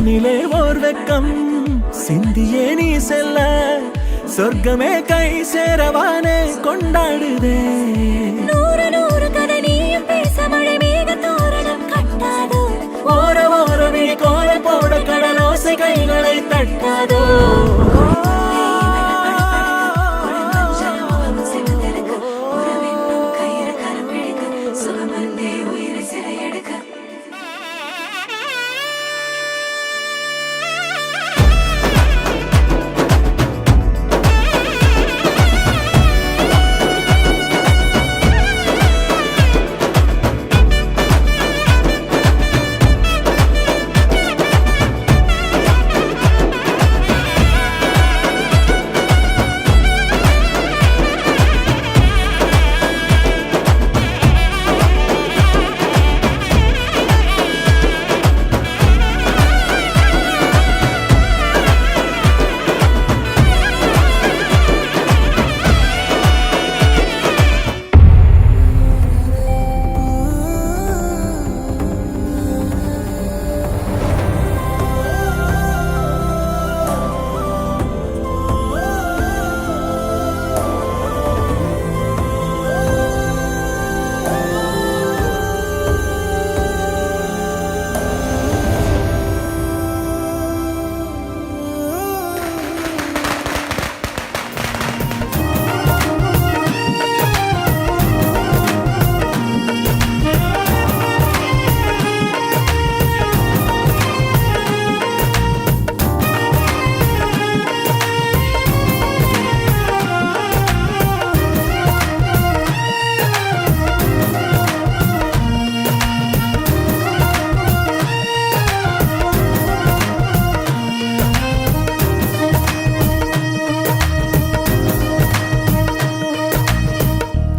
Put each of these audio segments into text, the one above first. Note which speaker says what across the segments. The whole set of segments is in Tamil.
Speaker 1: கண்ணிலே ஓர் வெக்கம் சிந்தியே நீ செல்ல சொர்க்கமே கை சேரவானே கொண்டாடுதே
Speaker 2: நூறு நூறு கதை நீயும் பேச மழை மேக தோரணம் கட்டாதோ
Speaker 1: ஓர ஓர விழி கோல போட கடலோசை கைகளை தட்டாதோ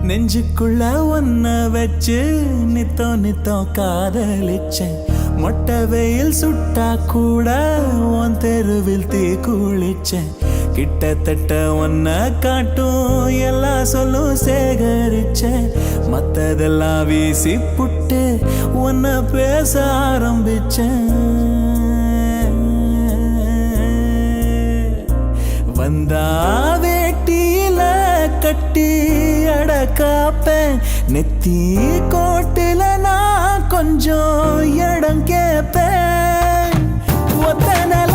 Speaker 1: நெஞ்சுக்குள்ள ஒன்ன வச்சு நித்தோ நித்தோ காதலிச்சேன் மொட்டை வெயில் சுட்டா கூட உன் தெருவில் தீ குளிச்சேன் கிட்டத்தட்ட ஒன்ன காட்டும் எல்லா சொல்லும் சேகரிச்சேன் மத்ததெல்லாம் வீசி புட்டு உன்ன பேச ஆரம்பிச்சேன் வந்தா வேட்டியில கட்டி அடக்காப்பேன் நெத்தி கோட்டில நான் கொஞ்சம் இடம் கேப்பேன் ஒத்தனல